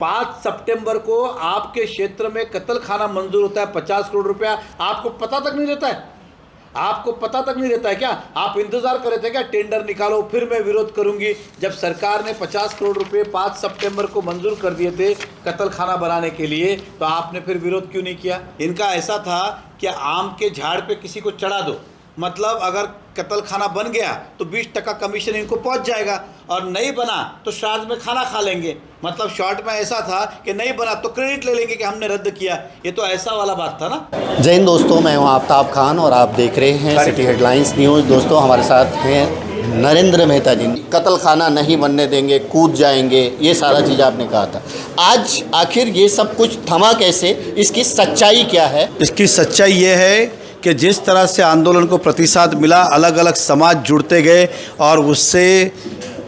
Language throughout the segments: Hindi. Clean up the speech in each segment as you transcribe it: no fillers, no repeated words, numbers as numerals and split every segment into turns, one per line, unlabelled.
5 सितंबर को आपके क्षेत्र में कत्ल खाना मंजूर होता है 50 करोड़ रुपया, आपको पता तक नहीं रहता है? आपको पता तक नहीं रहता है क्या? आप इंतजार कर रहे थे क्या टेंडर निकालो फिर मैं विरोध करूंगी? जब सरकार ने 50 करोड़ रुपए 5 सितंबर को मंजूर कर दिए थे कत्ल खाना बनाने के लिए, तो आपने फिर विरोध क्यों नहीं किया? इनका ऐसा था कि आम के झाड़ पे किसी को चढ़ा दो, मतलब अगर कत्ल खाना बन गया तो 20% कमीशन इनको पहुंच जाएगा, और नहीं बना तो श्राद्ध में खाना खा लेंगे। मतलब शॉर्ट में ऐसा था कि नहीं बना तो क्रेडिट ले लेंगे कि हमने रद्द किया। ये तो ऐसा वाला बात था ना।
जय हिंद दोस्तों, मैं हूं आफ्ताब खान और आप देख रहे हैं सिटी हेडलाइंस न्यूज़। दोस्तों, हमारे साथ हैं नरेंद्र मेहता जी। कत्ल खाना नहीं बनने देंगे, कूद जाएंगे, ये सारा चीज़ आपने कहा था। आज आखिर ये सब कुछ थमा कैसे? इसकी सच्चाई क्या है?
इसकी सच्चाई ये है कि जिस तरह से आंदोलन को प्रतिसाद मिला, अलग अलग समाज जुड़ते गए और उससे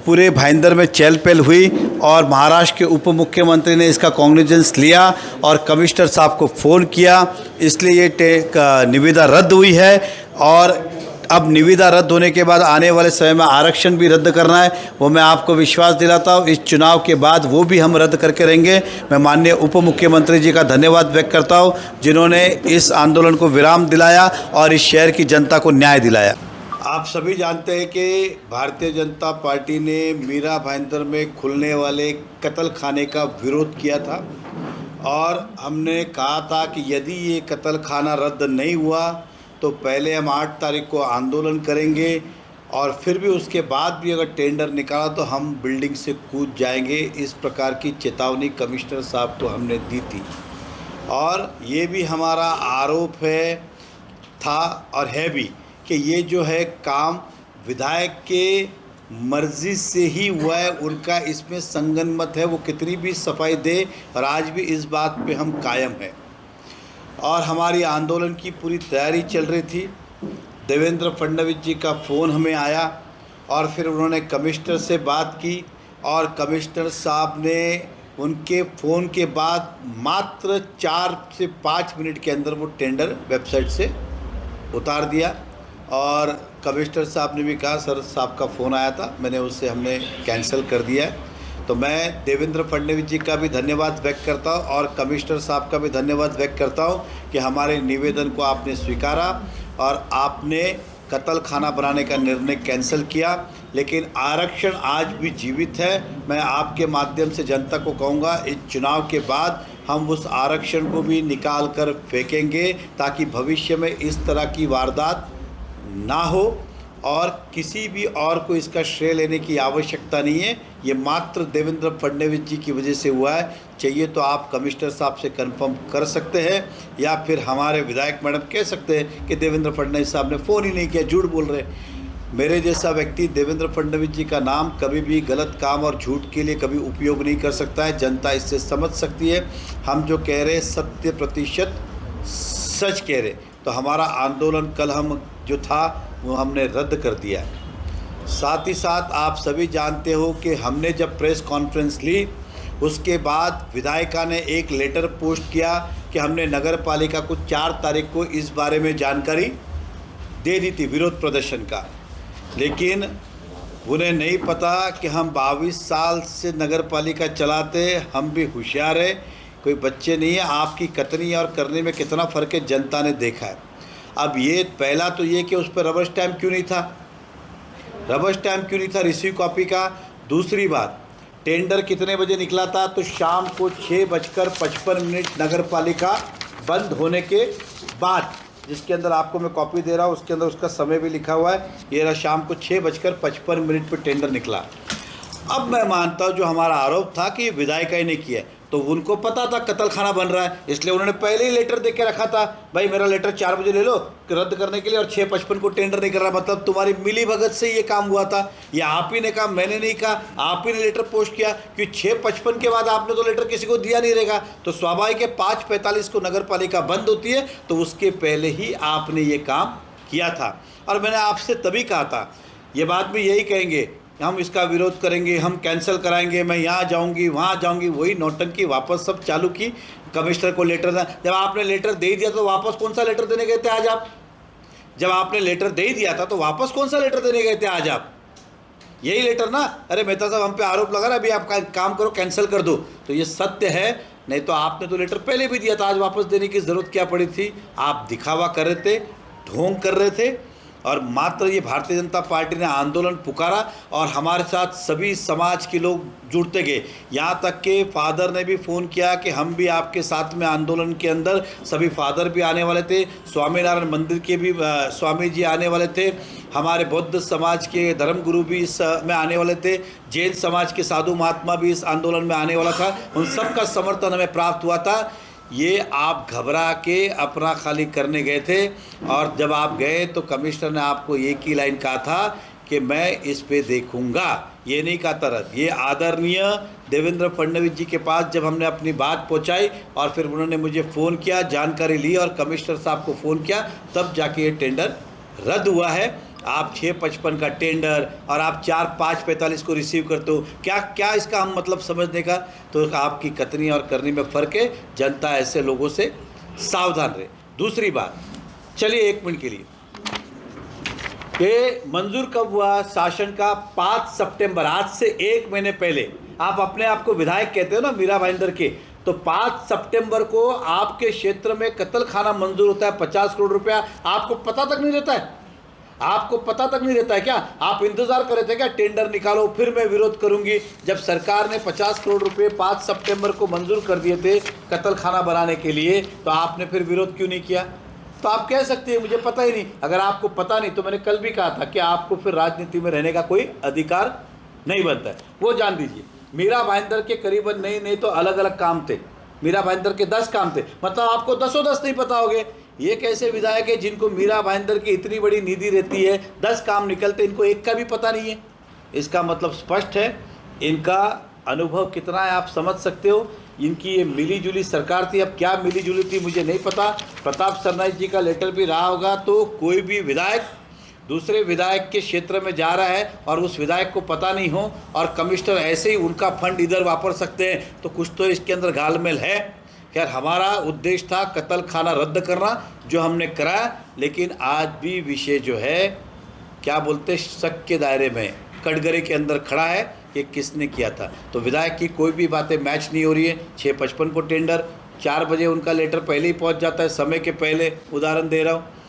पूरे भाईंदर में चहल पहल हुई, और महाराष्ट्र के उप मुख्यमंत्री ने इसका कॉग्निजेंस लिया और कमिश्नर साहब को फ़ोन किया, इसलिए ये निविदा रद्द हुई है। और अब निविदा रद्द होने के बाद आने वाले समय में आरक्षण भी रद्द करना है, वो मैं आपको विश्वास दिलाता हूँ। इस चुनाव के बाद वो भी हम रद्द करके रहेंगे। मैं माननीय उप मुख्यमंत्री जी का धन्यवाद व्यक्त करता हूँ, जिन्होंने इस आंदोलन को विराम दिलाया और इस शहर की जनता को न्याय दिलाया। आप सभी जानते हैं कि भारतीय जनता पार्टी ने मीरा भाईंदर में खुलने वाले कत्ल खाने का विरोध किया था, और हमने कहा था कि यदि ये कत्ल खाना रद्द नहीं हुआ तो पहले हम 8 तारीख को आंदोलन करेंगे, और फिर भी उसके बाद भी अगर टेंडर निकाला तो हम बिल्डिंग से कूद जाएंगे। इस प्रकार की चेतावनी कमिश्नर साहब को हमने दी थी, और ये भी हमारा आरोप था और है भी कि ये जो है काम विधायक के मर्ज़ी से ही हुआ है, उनका इसमें संगन मत है, वो कितनी भी सफाई दे, और आज भी इस बात पे हम कायम हैं। और हमारी आंदोलन की पूरी तैयारी चल रही थी। देवेंद्र फडणवीस जी का फ़ोन हमें आया, और फिर उन्होंने कमिश्नर से बात की, और कमिश्नर साहब ने उनके फ़ोन के बाद मात्र 4 से 5 मिनट के अंदर वो टेंडर वेबसाइट से उतार दिया। और कमिश्नर साहब ने भी कहा सर साहब का फ़ोन आया था, हमने कैंसिल कर दिया है। तो मैं देवेंद्र फडणवीस जी का भी धन्यवाद व्यक्त करता हूँ, और कमिश्नर साहब का भी धन्यवाद व्यक्त करता हूँ कि हमारे निवेदन को आपने स्वीकारा और आपने कत्ल खाना बनाने का निर्णय कैंसिल किया। लेकिन आरक्षण आज भी जीवित है। मैं आपके माध्यम से जनता को कहूँगा, इस चुनाव के बाद हम उस आरक्षण को भी निकाल कर फेंकेंगे, ताकि भविष्य में इस तरह की वारदात ना हो, और किसी भी और को इसका श्रेय लेने की आवश्यकता नहीं है। ये मात्र देवेंद्र फडणवीस जी की वजह से हुआ है। चाहिए तो आप कमिश्नर साहब से कंफर्म कर सकते हैं, या फिर हमारे विधायक मैडम कह सकते हैं कि देवेंद्र फडणवीस साहब ने फ़ोन ही नहीं किया, झूठ बोल रहे। मेरे जैसा व्यक्ति देवेंद्र फडणवीस जी का नाम कभी भी गलत काम और झूठ के लिए कभी उपयोग नहीं कर सकता है। जनता इससे समझ सकती है। हम जो कह रहे 100% सच कह रहे। तो हमारा आंदोलन कल हम जो था वो हमने रद्द कर दिया है। साथ ही साथ आप सभी जानते हो कि हमने जब प्रेस कॉन्फ्रेंस ली, उसके बाद विधायिका ने एक लेटर पोस्ट किया कि हमने नगर पालिका को 4 तारीख को इस बारे में जानकारी दे दी थी विरोध प्रदर्शन का। लेकिन उन्हें नहीं पता कि हम 22 साल से नगर पालिका चलाते, हम भी होशियार है, कोई बच्चे नहीं है। आपकी कतनी और करने में कितना फ़र्क है जनता ने देखा है। अब ये पहला तो ये कि उस पर रबर स्टैम्प क्यों नहीं था, रबर स्टैम्प क्यों नहीं था रिसीव कॉपी का। दूसरी बात, टेंडर कितने बजे निकला था? तो शाम को 6:55 नगर पालिका बंद होने के बाद, जिसके अंदर आपको मैं कॉपी दे रहा हूँ, उसके अंदर उसका समय भी लिखा हुआ है। ये रहा शाम को 6:55 पर टेंडर निकला। अब मैं मानता हूँ जो हमारा आरोप था कि विधायिका ही ने किया है, तो उनको पता था कत्ल खाना बन रहा है, इसलिए उन्होंने पहले ही लेटर दे के रखा था, भाई मेरा लेटर 4 बजे ले लो रद्द करने के लिए, और 6:55 को टेंडर नहीं कर रहा। मतलब तुम्हारी मिली भगत से ये काम हुआ था। ये आप ही ने कहा, मैंने नहीं कहा, आप ही ने लेटर पोस्ट किया कि 6:55 के बाद आपने तो लेटर किसी को दिया नहीं रहेगा, तो स्वाभाविक है 5:45 को नगर पालिका बंद होती है, तो उसके पहले ही आपने ये काम किया था। और मैंने आपसे तभी कहा था, ये बात भी यही कहेंगे, हम इसका विरोध करेंगे, हम कैंसिल कराएंगे, मैं यहाँ जाऊँगी वहाँ जाऊँगी, वही नौटंकी वापस सब चालू की। कमिश्नर को लेटर था, जब आपने लेटर दे दिया तो वापस कौन सा लेटर देने गए थे आज आप? जब आपने लेटर दे दिया था तो वापस कौन सा लेटर देने गए थे आज आप? यही लेटर ना, अरे मेहता साहब हम पे आरोप लगा रहा, अभी आप काम करो, कैंसिल कर दो, तो ये सत्य है। नहीं तो आपने तो लेटर पहले भी दिया था, आज वापस देने की ज़रूरत क्या पड़ी थी? आप दिखावा कर रहे थे, ढोंग कर रहे थे, और मात्र ये भारतीय जनता पार्टी ने आंदोलन पुकारा और हमारे साथ सभी समाज के लोग जुड़ते गए। यहाँ तक के फादर ने भी फ़ोन किया कि हम भी आपके साथ में आंदोलन के अंदर, सभी फादर भी आने वाले थे, स्वामीनारायण मंदिर के भी स्वामी जी आने वाले थे, हमारे बौद्ध समाज के धर्मगुरु भी इस में आने वाले थे, जैन समाज के साधु महात्मा भी इस आंदोलन में आने वाला था। उन सबका समर्थन हमें प्राप्त हुआ था। ये आप घबरा के अपना खाली करने गए थे, और जब आप गए तो कमिश्नर ने आपको एक ही लाइन कहा था कि मैं इस पे देखूंगा, ये नहीं कहा था। ये आदरणीय देवेंद्र फडणवीस जी के पास जब हमने अपनी बात पहुंचाई और फिर उन्होंने मुझे फ़ोन किया, जानकारी ली और कमिश्नर साहब को फ़ोन किया, तब जाके ये टेंडर रद्द हुआ है। आप 655 का टेंडर और आप 4545 को रिसीव करते हो, क्या क्या इसका हम मतलब समझने का? तो आपकी कथनी और करनी में फ़र्क है। जनता ऐसे लोगों से सावधान रहे। दूसरी बात, चलिए 1 मिनट के लिए, ये मंजूर कब हुआ शासन का? 5 सितंबर, आज से 1 महीने पहले। आप अपने आप को विधायक कहते हो ना मीरा भाईंदर के, तो 5 सितंबर को आपके क्षेत्र में कत्ल खाना मंजूर होता है, 50 करोड़ रुपया। आपको पता तक नहीं रहता है? आपको पता तक नहीं रहता है क्या? आप इंतजार कर रहे थे क्या टेंडर निकालो फिर मैं विरोध करूंगी? जब सरकार ने 50 करोड़ रुपए 5 सितंबर को मंजूर कर दिए थे कत्ल खाना बनाने के लिए, तो आपने फिर विरोध क्यों नहीं किया? तो आप कह सकते हैं मुझे पता ही नहीं। अगर आपको पता नहीं तो मैंने कल भी कहा था कि आपको फिर राजनीति में रहने का कोई अधिकार नहीं बनता है, वो जान लीजिए। मीरा भाईंदर के करीबन नहीं तो अलग अलग काम थे, मीरा भाईंदर के 10 काम थे, मतलब आपको 10 नहीं पता होंगे। ये कैसे विधायक है जिनको मीरा भाईंदर की इतनी बड़ी निधि रहती है, 10 काम निकलते, इनको एक का भी पता नहीं है? इसका मतलब स्पष्ट है, इनका अनुभव कितना है आप समझ सकते हो। इनकी ये मिली जुली सरकार थी। अब क्या मिली जुली थी मुझे नहीं पता। प्रताप सरनाईक जी का लेटर भी रहा होगा, तो कोई भी विधायक दूसरे विधायक के क्षेत्र में जा रहा है और उस विधायक को पता नहीं हो और कमिश्नर ऐसे ही उनका फंड इधर वापर सकते हैं, तो कुछ तो इसके अंदर घालमेल है। खैर, हमारा उद्देश्य था कत्ल खाना रद्द करना, जो हमने कराया, लेकिन आज भी विषय जो है क्या बोलते शक के दायरे में, कटघरे के अंदर खड़ा है कि किसने किया था। तो विधायक की कोई भी बातें मैच नहीं हो रही है। 655 को टेंडर, 4 बजे उनका लेटर पहले ही पहुंच जाता है, समय के पहले, उदाहरण दे रहा हूँ।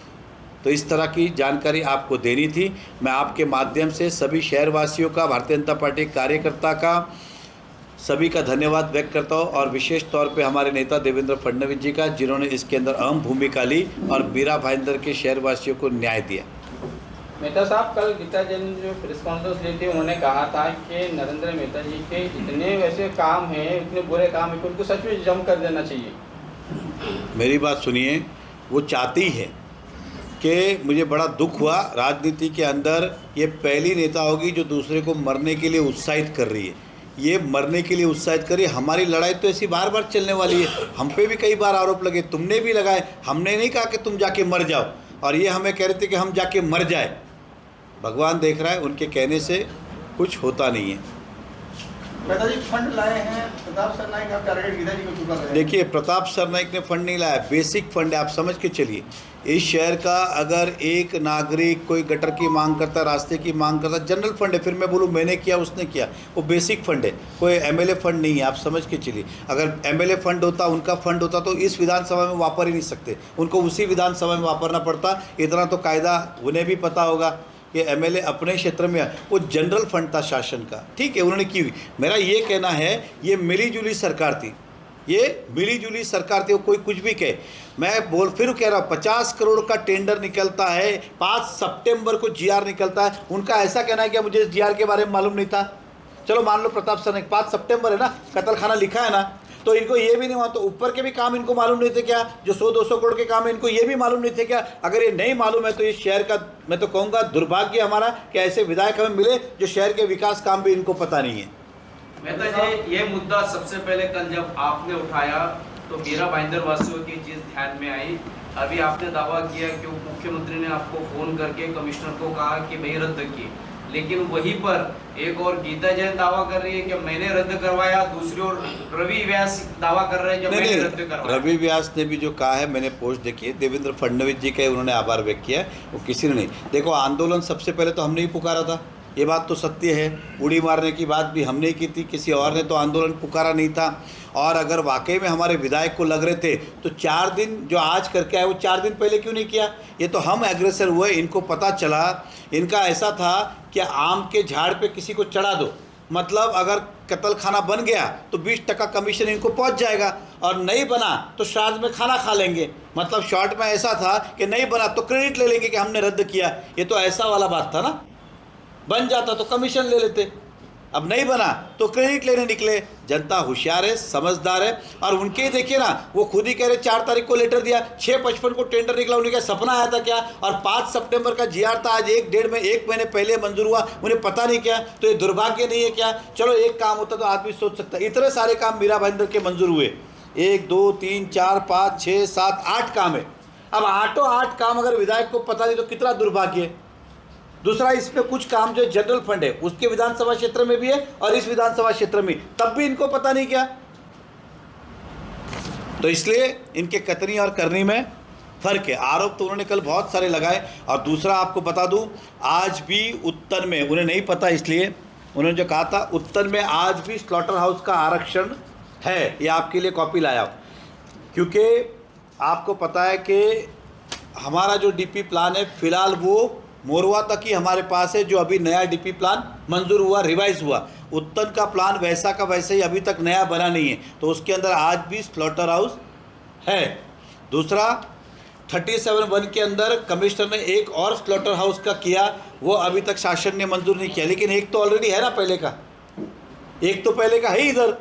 तो इस तरह की जानकारी आपको देनी थी। मैं आपके माध्यम से सभी शहरवासियों का, भारतीय जनता पार्टी कार्यकर्ता का, सभी का धन्यवाद व्यक्त करता हूँ, और विशेष तौर पे हमारे नेता देवेंद्र फडणवीस जी का, जिन्होंने इसके अंदर अहम भूमिका ली और मीरा भाईंदर के शहरवासियों को न्याय दिया।
मेहता साहब, कल गीता जैन जो प्रेस कॉन्फ्रेंस ली थी, उन्होंने कहा था कि नरेंद्र मेहता जी के इतने वैसे काम हैं, इतने बुरे काम हैं कि उनको सच में जम कर देना चाहिए।
मेरी बात सुनिए, वो चाहती है कि मुझे बड़ा दुख हुआ, राजनीति के अंदर ये पहली नेता होगी जो दूसरे को मरने के लिए उत्साहित कर रही है। ये मरने के लिए उत्साहित करिए। हमारी लड़ाई तो ऐसी बार बार चलने वाली है। हम पे भी कई बार आरोप लगे, तुमने भी लगाए। हमने नहीं कहा कि तुम जाके मर जाओ, और ये हमें कह रहे थे कि हम जाके मर जाए। भगवान देख रहा है, उनके कहने से कुछ होता नहीं है।
मेहता जी फंड लाए हैं, प्रताप सरनाईक का टारगेट गीता जी को चुका है।
देखिए, प्रताप सरनाईक ने फंड नहीं लाया, बेसिक फंड है, आप समझ के चलिए। इस शहर का अगर एक नागरिक कोई गटर की मांग करता, रास्ते की मांग करता, जनरल फंड है। फिर मैं बोलूँ मैंने किया उसने किया, वो बेसिक फंड है, कोई एमएलए फंड नहीं है, आप समझ के चलिए। अगर एमएलए फंड होता, उनका फंड होता, तो इस विधानसभा में वापर ही नहीं सकते, उनको उसी विधानसभा में वापरना पड़ता। इतना तो कायदा उन्हें भी पता होगा कि एमएलए अपने क्षेत्र में, वो जनरल फंड था शासन का, ठीक है, उन्होंने की हुई। मेरा ये कहना है, ये मिली जुली सरकार थी, ये मिली जुली सरकार थी। वो कोई कुछ भी कहे, मैं फिर कह रहा हूँ, 50 करोड़ का टेंडर निकलता है, 5 सितंबर को जीआर निकलता है। उनका ऐसा कहना है कि मुझे जीआर के बारे में मालूम नहीं था। चलो मान लो प्रताप सरनाईक, 5 सितंबर है ना, कत्ल खाना लिखा है ना, तो इनको ये भी नहीं मालूम, तो ऊपर के भी काम इनको मालूम नहीं थे क्या? जो 100-200 करोड़ के काम है, इनको ये भी मालूम नहीं थे क्या? अगर ये नहीं मालूम है तो इस शहर का, मैं तो कहूँगा, दुर्भाग्य हमारा कि ऐसे विधायक हमें मिले जो शहर के विकास काम भी इनको पता नहीं है।
मेहता जी, ये मुद्दा सबसे पहले कल जब आपने उठाया तो मीरा भाईंदर वासियों की चीज़ ध्यान में आई। अभी आपने दावा किया कि मुख्यमंत्री ने आपको फ़ोन करके कमिश्नर को कहा कि भाई रद्द किए, लेकिन वहीं पर एक और गीता जैन दावा कर रही है कि मैंने रद्द करवाया, दूसरी ओर रवि व्यास दावा कर रहे हैं कि मैंने रद्द करवाया।
रवि व्यास ने भी जो कहा है, मैंने पोस्ट देखी है, देवेंद्र फडणवीस जी का उन्होंने आभार व्यक्त किया है, वो किसी ने नहीं। देखो, आंदोलन सबसे पहले तो हमने ही पुकारा था, ये बात तो सत्य है। उड़ी मारने की बात भी हमने की थी, किसी और ने तो आंदोलन पुकारा नहीं था। और अगर वाकई में हमारे विधायक को लग रहे थे तो 4 दिन जो आज करके आए वो 4 दिन पहले क्यों नहीं किया? ये तो हम एग्रेसर हुए, इनको पता चला। इनका ऐसा था कि आम के झाड़ पे किसी को चढ़ा दो, मतलब अगर कत्ल खाना बन गया तो 20% कमीशन इनको पहुंच जाएगा, और नहीं बना तो श्राद्ध में खाना खा लेंगे। मतलब शॉर्ट में ऐसा था कि नहीं बना तो क्रेडिट ले लेंगे कि हमने रद्द किया। ये तो ऐसा वाला बात था ना, बन जाता तो कमीशन ले लेते, अब नहीं बना तो क्रेडिट लेने निकले। जनता होशियार है, समझदार है, और उनके ही देखिए ना, वो खुद ही कह रहे 4 तारीख को लेटर दिया, 6:55 को टेंडर निकला। उन्हें क्या सपना आया था क्या? और 5 सितंबर का जीआर था, आज 1 महीने पहले मंजूर हुआ, उन्हें पता नहीं क्या? तो ये दुर्भाग्य नहीं है क्या? चलो एक काम होता तो आदमी सोच सकता। इतने सारे काम मीरा भाईंदर के मंजूर हुए, 1 2 3 4 5 6 7 8 काम है। अब 8 काम अगर विधायक को पता नहीं तो कितना दुर्भाग्य है। दूसरा, इसमें कुछ काम जो जनरल फंड है उसके विधानसभा क्षेत्र में भी है और इस विधानसभा क्षेत्र में, तब भी इनको पता नहीं क्या? तो इसलिए इनके कतनी और करनी में फर्क है। आरोप तो उन्होंने कल बहुत सारे लगाए। और दूसरा आपको बता दूं, आज भी उत्तर में उन्हें नहीं पता, इसलिए उन्होंने जो कहा था उत्तर में आज भी स्लॉटर हाउस का आरक्षण है। ये आपके लिए कॉपी लाया, क्योंकि आपको पता है कि हमारा जो डीपी प्लान है फिलहाल वो मोरवा तक ही हमारे पास है, जो अभी नया डीपी प्लान मंजूर हुआ, रिवाइज हुआ। उत्तर का प्लान वैसा का वैसे ही अभी तक नया बना नहीं है, तो उसके अंदर आज भी स्लॉटर हाउस है। दूसरा, 37(1) के अंदर कमिश्नर ने एक और स्लॉटर हाउस का किया, वो अभी तक शासन ने मंजूर नहीं किया, लेकिन एक तो ऑलरेडी है ना पहले का, एक तो पहले का है इधर।